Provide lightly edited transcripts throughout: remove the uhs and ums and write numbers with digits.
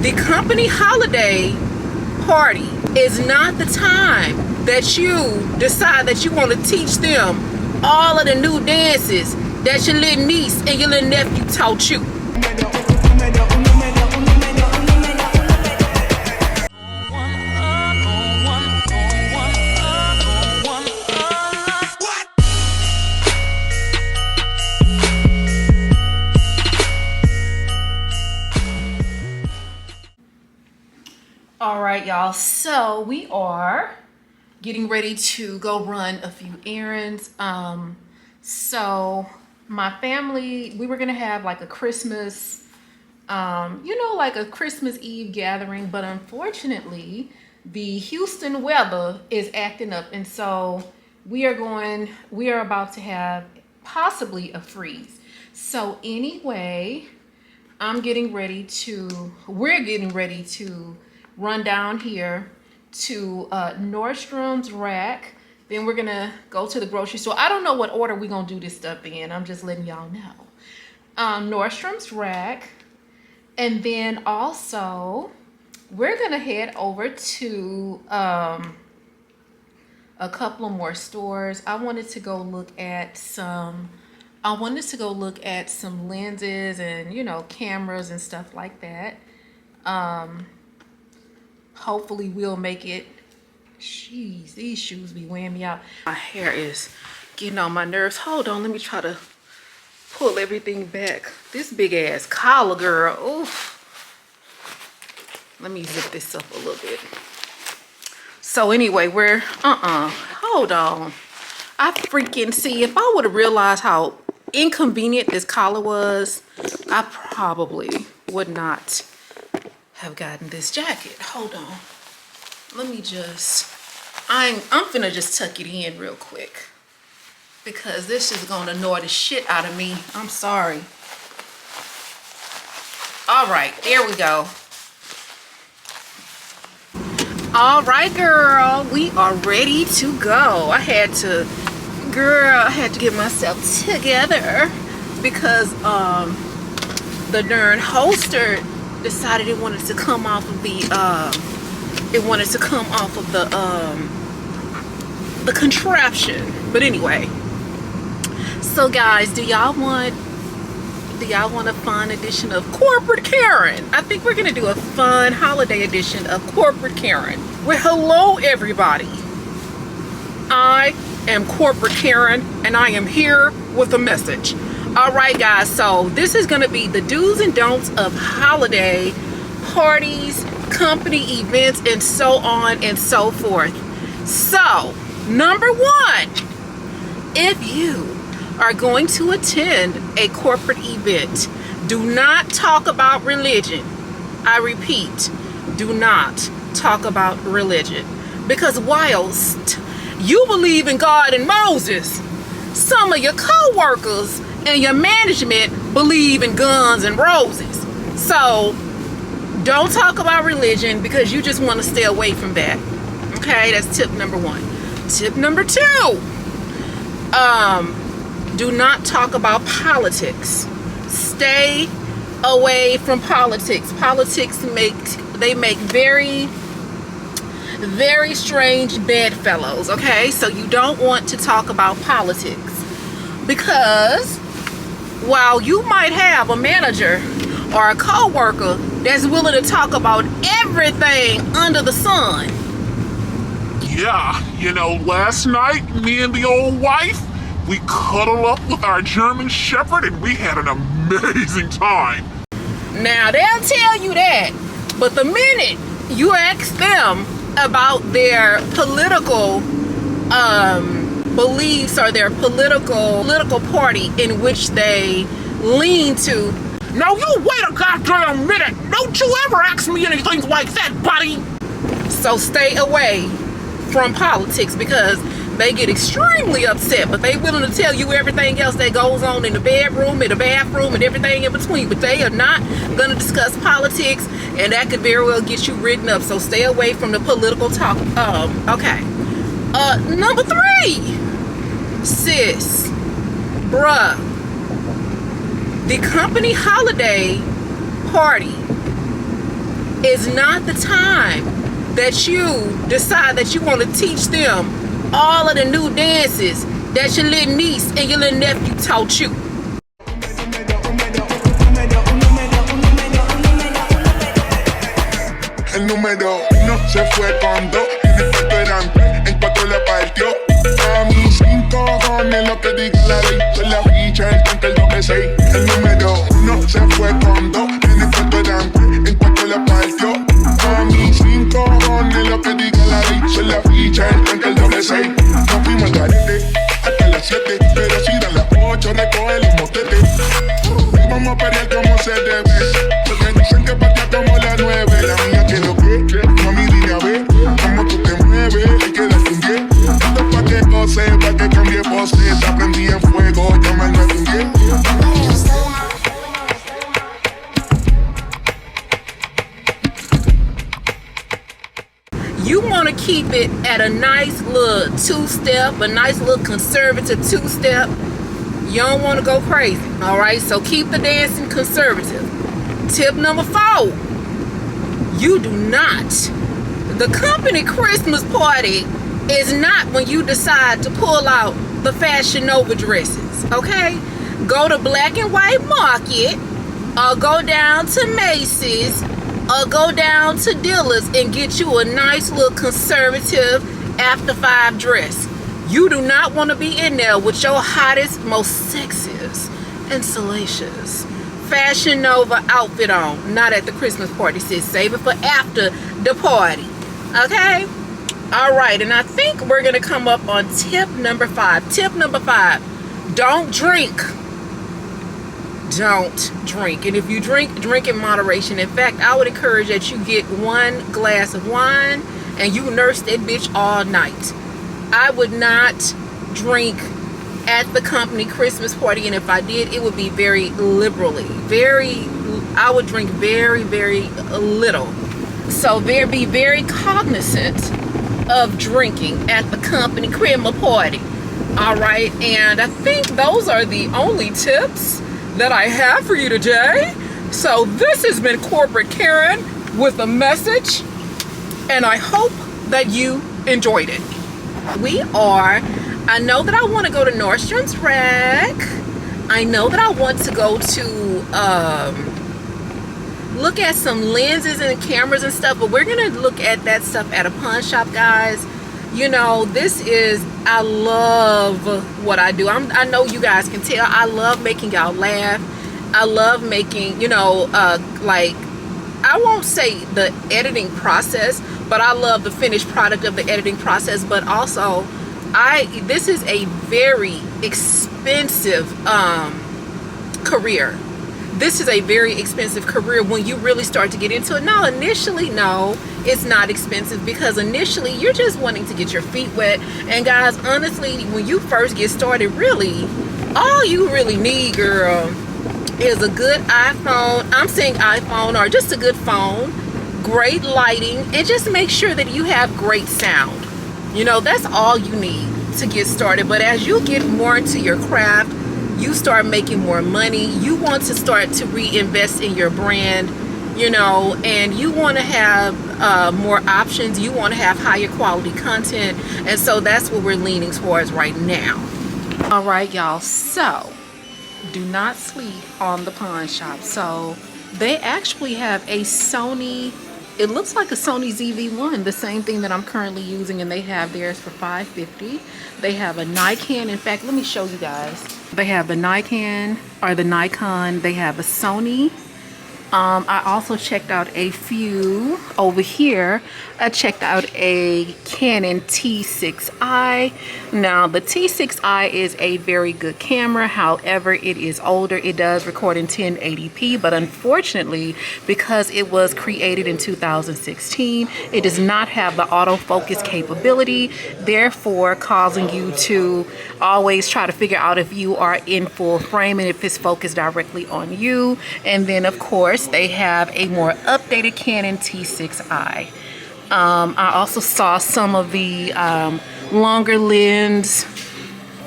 The company holiday party is not the time that you decide that you want to teach them all of the new dances that your little niece and your little nephew taught you. All right, y'all, so we are getting ready to go run a few errands. So my family, we were gonna have like a Christmas, like a Christmas Eve gathering, but unfortunately the Houston weather is acting up, and so we are about to have possibly a freeze. So anyway, we're getting ready to run down here to Nordstrom's Rack. Then we're gonna go to the grocery store. I don't know what order we're gonna do this stuff in. I'm just letting y'all know. Nordstrom's Rack. And then also we're gonna head over to a couple of more stores. I wanted to go look at some lenses and cameras and stuff like that. Hopefully we'll make it. Jeez, these shoes be wearing me out. My hair is getting on my nerves. Hold on, let me try to pull everything back. This big ass collar, girl. Oof. Let me zip this up a little bit. So anyway, we're hold on. I freaking see, if I would have realized how inconvenient this collar was, I probably would not have gotten this jacket. Hold on. Let me just, I'm finna just tuck it in real quick because this is gonna annoy the shit out of me. I'm sorry. All right, there we go. All right, girl, we are ready to go. I had to get myself together because the darn holster decided it wanted to come off of the the contraption. But anyway, so guys, do y'all want a fun edition of Corporate Karen? I think we're gonna do a fun holiday edition of Corporate Karen. Well, hello everybody, I am Corporate Karen and I am here with a message. All right, guys, so this is going to be the do's and don'ts of holiday parties, company events, and so on and so forth. So, number one, if you are going to attend a corporate event, do not talk about religion. I repeat, do not talk about religion. Because whilst you believe in God and Moses, some of your co-workers and your management believe in guns and roses. So don't talk about religion because you just want to stay away from that. Okay, that's tip number one. Tip number two, do not talk about politics. Stay away from politics. Politics make very, very strange bedfellows. Okay, so you don't want to talk about politics because while you might have a manager or a co-worker that's willing to talk about everything under the sun. Yeah, last night, me and the old wife, we cuddled up with our German Shepherd and we had an amazing time. Now, they'll tell you that, but the minute you ask them about their political beliefs or their political party in which they lean to. Now you wait a goddamn minute! Don't you ever ask me anything like that, buddy! So stay away from politics because they get extremely upset, but they willing to tell you everything else that goes on in the bedroom, in the bathroom, and everything in between. But they are not going to discuss politics, and that could very well get you written up. So stay away from the political talk. Okay. Number three, sis, bruh, the company holiday party is not the time that you decide that you want to teach them all of the new dances that your little niece and your little nephew taught you. El número uno se fue con dos, en el cuarto eran tres, en cuatro la partió. A mí 5 cojones lo que diga la ley, soy la ficha, el tanque, el doble 6. El número uno se fue con dos, en el cuarto eran tres, en cuatro la partió. A mí 5 cojones lo que diga la ley, soy la ficha, el tanque, el doble 6. Nos fuimos al garete hasta las 7, pero si dan las 8 recoge los motetes. Vamos a pelear como se debe, porque dicen que patea como la 9. La mía quiero que, mami dime a ver, cómo tú te mueves, hay que darte un 10. Esto pa' que goce, pa' que cambie voces, te prendí en fuego, llama al 910. You want to keep it at a nice little two-step, a nice little conservative two-step. You don't want to go crazy, all right? So keep the dancing conservative. Tip number 4, you do not. The company Christmas party is not when you decide to pull out the Fashion Nova dresses, okay? Go to Black and White Market, or go down to Macy's, or go down to Dillard's and get you a nice little conservative after 5 dress. You do not want to be in there with your hottest, most sexiest and salacious Fashion Nova outfit on. Not at the Christmas party, sis. Save it for after the party. Okay? Alright, and I think we're going to come up on tip number 5. Tip number 5. Don't drink. Don't drink. And if you drink, drink in moderation. In fact, I would encourage that you get 1 glass of wine and you nurse that bitch all night. I would not drink at the company Christmas party, and if I did, it would be very liberally. I would drink very, very little. So be very cognizant of drinking at the company Christmas party. All right, and I think those are the only tips that I have for you today. So this has been Corporate Karen with a message, and I hope that you enjoyed it. I know that I want to go to Nordstrom's Rack. I know that I want to go to look at some lenses and cameras and stuff, but we're gonna look at that stuff at a pawn shop, guys. You know, I love what I do. I know you guys can tell I love making y'all laugh. I love making, like, I won't say the editing process, but I love the finished product of the editing process. But also, this is a very expensive career. This is a very expensive career when you really start to get into it. Now, initially, no, it's not expensive, because initially you're just wanting to get your feet wet. And guys, honestly, when you first get started, really, all you really need, girl, is a good iPhone. I'm saying iPhone, or just a good phone, great lighting, and just make sure that you have great sound. You know, that's all you need to get started. But as you get more into your craft, you start making more money, you want to start to reinvest in your brand, you know, and you want to have more options, you want to have higher quality content, and so that's what we're leaning towards right now. All right, y'all, so do not sleep on the pawn shop. So they actually have a Sony, it looks like a Sony ZV-1, the same thing that I'm currently using, and they have theirs for $550. They have a Nikon. In fact, let me show you guys. They have the Nikon, they have a Sony. I also checked out a few over here. I checked out a Canon T6i. Now the T6i is a very good camera, however it is older. It does record in 1080p, but unfortunately, because it was created in 2016, it does not have the autofocus capability, therefore causing you to always try to figure out if you are in full frame and if it's focused directly on you. And then of course they have a more updated Canon T6i. I also saw some of the longer lens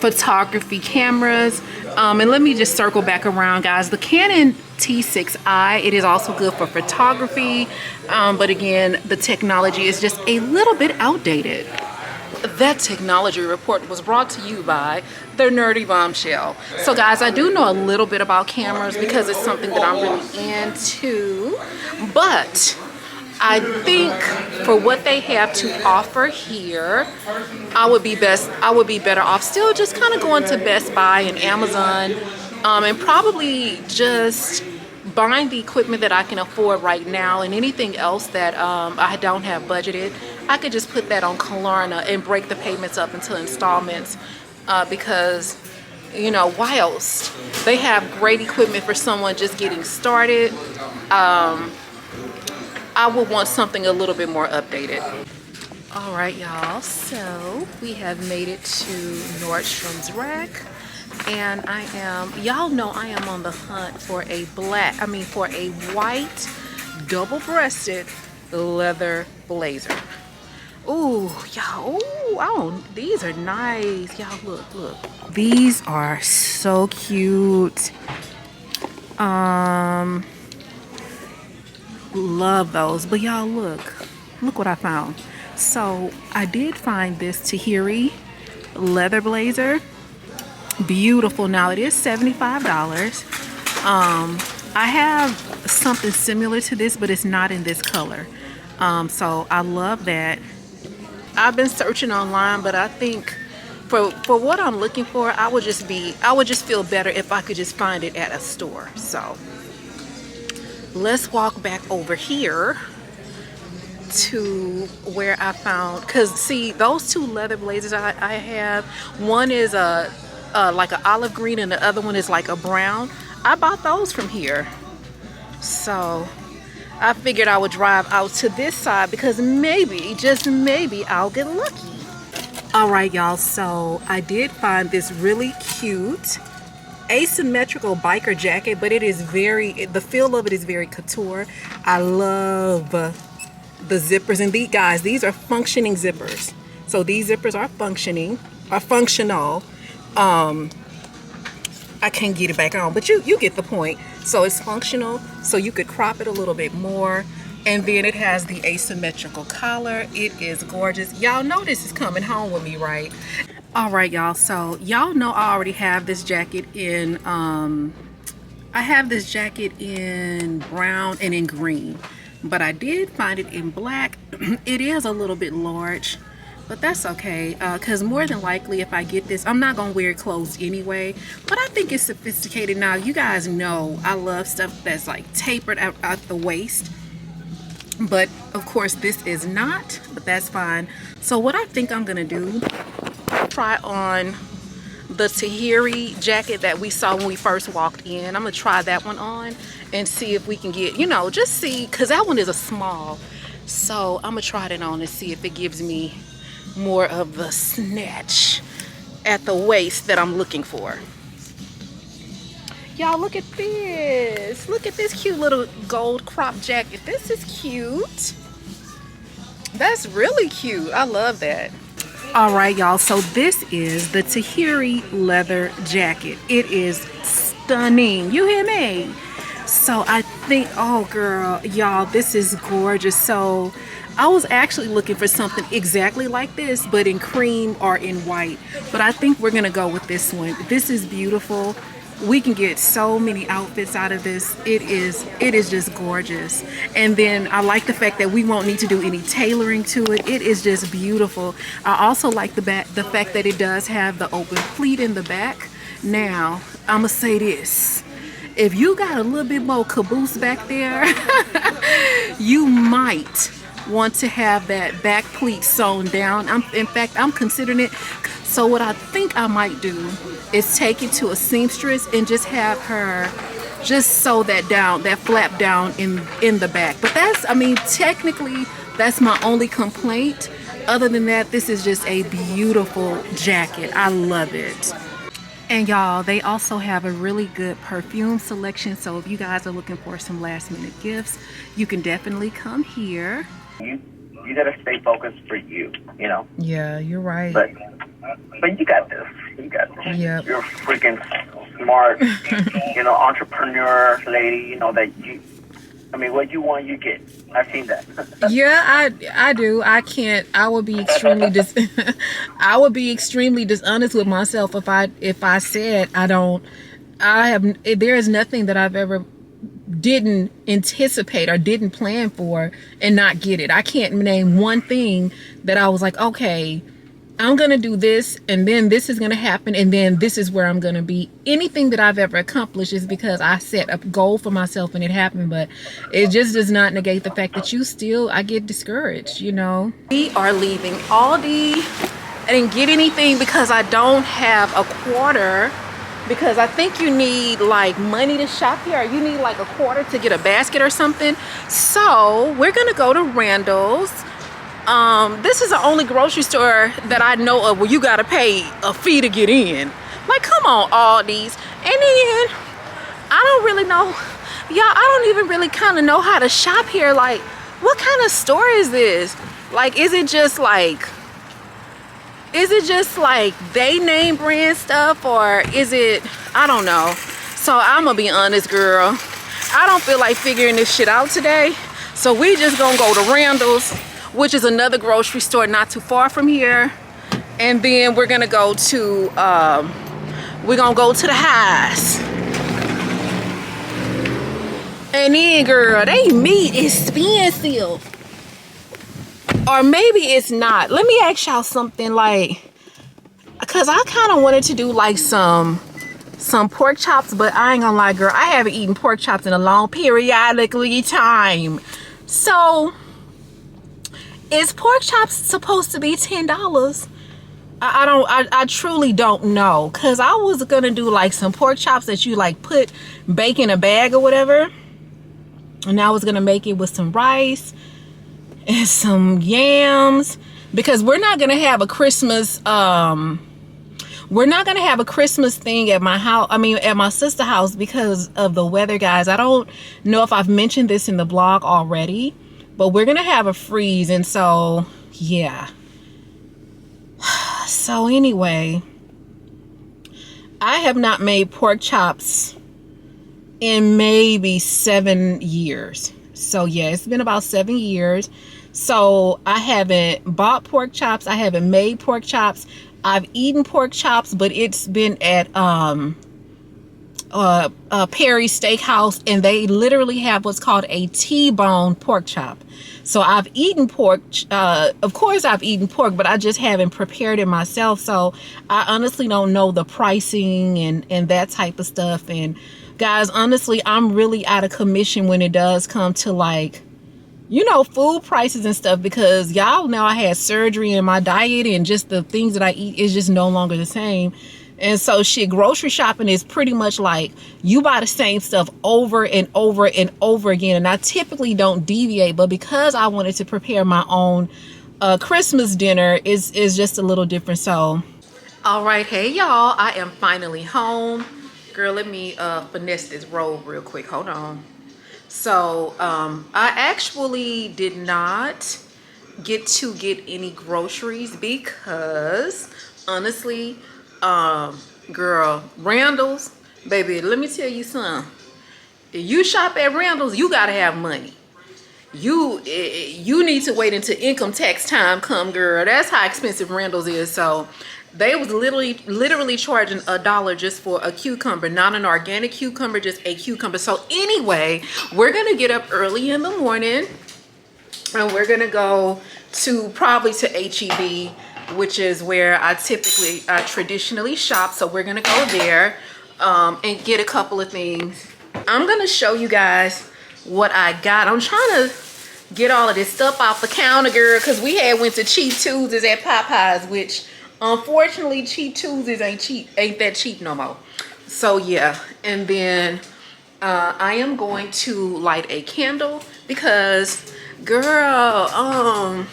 photography cameras, and let me just circle back around, guys. The Canon T6i. It is also good for photography, but again, the technology is just a little bit outdated. That technology report was brought to you by the Nerdy Bombshell. So guys, I do know a little bit about cameras because it's something that I'm really into, but I think for what they have to offer here, I would be better off still just kind of going to Best Buy and Amazon, and probably just buying the equipment that I can afford right now, and anything else that I don't have budgeted, I could just put that on Klarna and break the payments up into installments, because, you know, whilst they have great equipment for someone just getting started, I would want something a little bit more updated. All right, y'all, so we have made it to Nordstrom's rack, and y'all know I am on the hunt for a white double-breasted leather blazer. Ooh, y'all, oh, these are nice. Y'all, look. These are so cute. Love those. But y'all, look what I found. So I did find this Tahiri leather blazer. Beautiful. Now it is $75. I have something similar to this, but it's not in this color. So I love that. I've been searching online, but I think for what I'm looking for, I would just feel better if I could just find it at a store. So let's walk back over here to where I found, because see, those two leather blazers I have, one is like an olive green and the other one is like a brown. I bought those from here. So I figured I would drive out to this side because maybe, just maybe, I'll get lucky. All right, y'all, so I did find this really cute asymmetrical biker jacket, but it is the feel of it is very couture. I love the zippers, and these are functioning zippers. So these zippers are functional. I can't get it back on, but you get the point. So it's functional, so you could crop it a little bit more, and then it has the asymmetrical collar. It is gorgeous. Y'all know this is coming home with me, right? All right, y'all, so y'all know I already have this jacket in brown and in green, but I did find it in black. It is a little bit large, but that's okay, because more than likely if I get this, I'm not gonna wear clothes anyway, but I think it's sophisticated. Now, you guys know I love stuff that's like tapered out the waist, but of course this is not, but that's fine. So what I think I'm gonna do, try on the Tahiri jacket that we saw when we first walked in. I'm gonna try that one on and see if we can get, you know, just see, because that one is a small. So I'm gonna try it on and see if it gives me more of the snatch at the waist that I'm looking for. Y'all, look at this. Look at this cute little gold crop jacket. This is cute. That's really cute. I love that. All right, y'all, so this is the Tahiri leather jacket. It is stunning. You hear me? So I think, oh girl, y'all, this is gorgeous. So I was actually looking for something exactly like this, but in cream or in white, but I think we're gonna go with this one. This is beautiful. We can get so many outfits out of this. It is just gorgeous. And then I like the fact that we won't need to do any tailoring to it. It is just beautiful. I also like the fact that it does have the open pleat in the back. Now, I'm gonna say this. If you got a little bit more caboose back there, you might want to have that back pleat sewn down. In fact, I'm considering it. So what I think I might do is take it to a seamstress and just have her just sew that down, that flap down in the back. But that's, I mean, technically that's my only complaint. Other than that, this is just a beautiful jacket. I love it. And y'all, they also have a really good perfume selection. So if you guys are looking for some last minute gifts, you can definitely come here. You gotta stay focused for you, you know? Yeah, you're right. But you got this. You got this. Yep. You're freaking smart, entrepreneur lady, that what you want, you get. I've seen that. Yeah, I do. I can't. I would be extremely I would be extremely dishonest with myself if I said there is nothing that I've ever didn't anticipate or didn't plan for and not get it. I can't name one thing that I was like, okay, I'm gonna do this, and then this is gonna happen, and then this is where I'm gonna be. Anything that I've ever accomplished is because I set a goal for myself and it happened, but it just does not negate the fact that I get discouraged, We are leaving Aldi. I didn't get anything because I don't have a quarter, because I think you need like money to shop here, or you need like a quarter to get a basket or something. So we're gonna go to Randall's. This is the only grocery store that I know of where you gotta pay a fee to get in. Like, come on, Aldi's. And then I don't really know, y'all, I don't even really kind of know how to shop here. Like, what kind of store is this? Like, is it just like they name brand stuff, or is it, I don't know. So I'm gonna be honest, girl, I don't feel like figuring this shit out today. So we just gonna go to Randall's, which is another grocery store not too far from here, and then we're gonna go to the house. And then, girl, they meat is expensive, or maybe it's not. Let me ask y'all something, like, because I kind of wanted to do like some pork chops, but I ain't gonna lie, girl, I haven't eaten pork chops in a long periodically time. So is pork chops supposed to be $10? I truly don't know, because I was gonna do like some pork chops that you like bake in a bag or whatever, and I was gonna make it with some rice and some yams, because we're not gonna have a Christmas thing at my house, at my sister's house, because of the weather, guys. I don't know if I've mentioned this in the blog already, but we're gonna have a freeze, and so yeah. So anyway, I have not made pork chops in maybe 7 years. So yeah, it's been about 7 years. So I haven't bought pork chops, I haven't made pork chops. I've eaten pork chops, but it's been at Perry's Steakhouse, and they literally have what's called a T-bone pork chop. So I've eaten pork, of course I've eaten pork, but I just haven't prepared it myself. So I honestly don't know the pricing and that type of stuff. And guys, honestly, I'm really out of commission when it does come to like, food prices and stuff, because y'all know I had surgery, and my diet and just the things that I eat is just no longer the same. And so grocery shopping is pretty much like you buy the same stuff over and over and over again. And I typically don't deviate, but because I wanted to prepare my own Christmas dinner, is just a little different. So, all right, hey y'all, I am finally home. Girl, let me finesse this robe real quick. Hold on. So I actually did not get any groceries because honestly, girl, Randall's, baby, let me tell you something. If you shop at Randall's, you gotta have money. You need to wait until income tax time come, girl. That's how expensive Randall's is. So they was literally charging $1 just for a cucumber, not an organic cucumber, just a cucumber. So anyway, we're gonna get up early in the morning, and we're gonna go probably to HEB, which is where I traditionally shop. So we're gonna go there and get a couple of things. I'm gonna show you guys what I got. I'm trying to get all of this stuff off the counter, girl, because we went to Cheap Tuesdays at Popeyes, which unfortunately Cheap Tuesdays ain't that cheap no more. So yeah, and then I am going to light a candle because, girl, I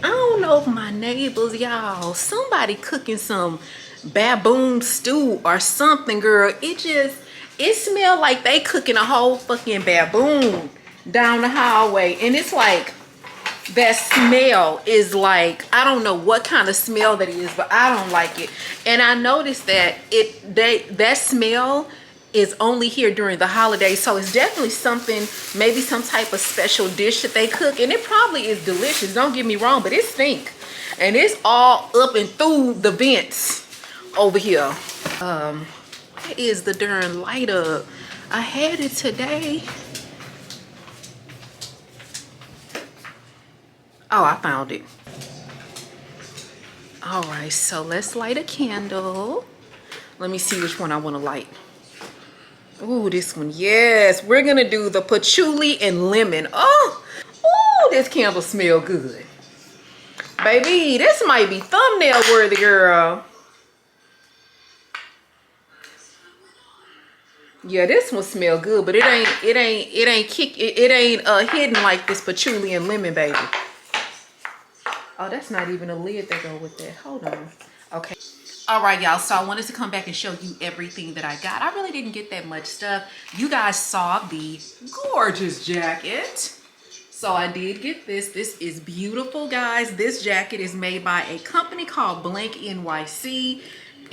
don't know if my neighbors, y'all, somebody cooking some baboon stew or something, girl. It smelled like they cooking a whole fucking baboon down the hallway, and it's like that smell is like, I don't know what kind of smell that is, but I don't like it. And I noticed that that smell is only here during the holidays, so it's definitely something, maybe some type of special dish that they cook, and it probably is delicious, don't get me wrong, but it stink, and it's all up and through the vents over here. Where is the darn lighter? I had it today. Oh, I found it. All right, so let's light a candle. Let me see which one I want to light. Ooh, this one. Yes, we're gonna do the patchouli and lemon. Oh, this candle smell good. Baby, this might be thumbnail worthy, girl. Yeah, this one smell good, but it ain't hidden like this patchouli and lemon, baby. Oh, that's not even a lid that go with that. Hold on. Okay. All right, y'all, so I wanted to come back and show you everything that I got. I really didn't get that much stuff. You guys saw the gorgeous jacket. So I did get this. This is beautiful, guys. This jacket is made by a company called Blank NYC,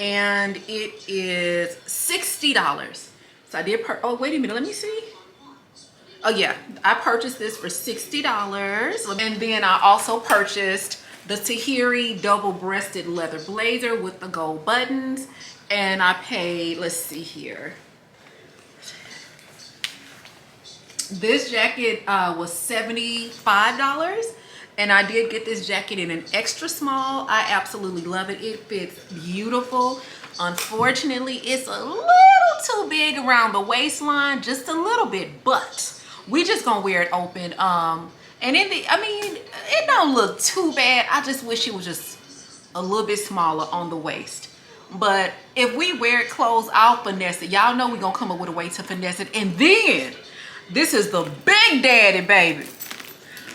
and it is $60. So I did, oh, wait a minute, let me see. Oh yeah, I purchased this for $60. And then I also purchased the Tahiri double-breasted leather blazer with the gold buttons, and I paid, let's see here, this jacket was $75, and I did get this jacket in an extra small. I absolutely love it. It fits beautiful. Unfortunately, it's a little too big around the waistline, just a little bit, but we just gonna wear it open. And I mean, it don't look too bad. I just wish it was just a little bit smaller on the waist. But if we wear it closed, I'll finesse it. Y'all know we're gonna come up with a way to finesse it. And then, this is the big daddy, baby.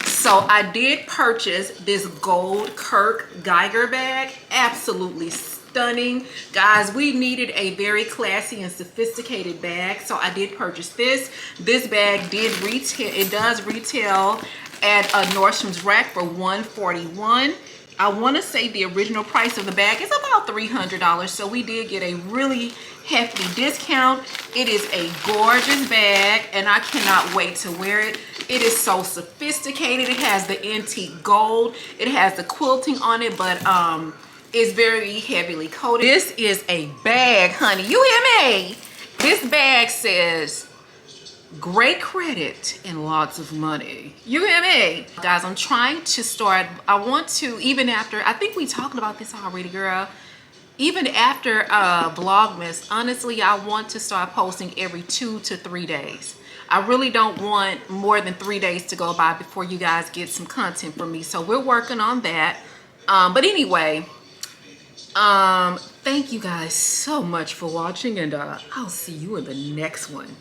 So I did purchase this gold Kirk Geiger bag. Absolutely stunning. Guys, we needed a very classy and sophisticated bag, so I did purchase this. This bag did retail, it does retail at a Nordstrom's rack for $141. I want to say the original price of the bag is about $300, so we did get a really hefty discount. It is a gorgeous bag, and I cannot wait to wear it. It is so sophisticated. It has the antique gold. It has the quilting on it, but it's very heavily coated. This is a bag, honey. You hear me? This bag says great credit and lots of money. You hear me? Guys, I'm trying to start, I want to, even after, I think we talked about this already, girl. Even after Vlogmas, honestly, I want to start posting every 2 to 3 days. I really don't want more than 3 days to go by before you guys get some content from me. So we're working on that. But anyway, thank you guys so much for watching, and I'll see you in the next one.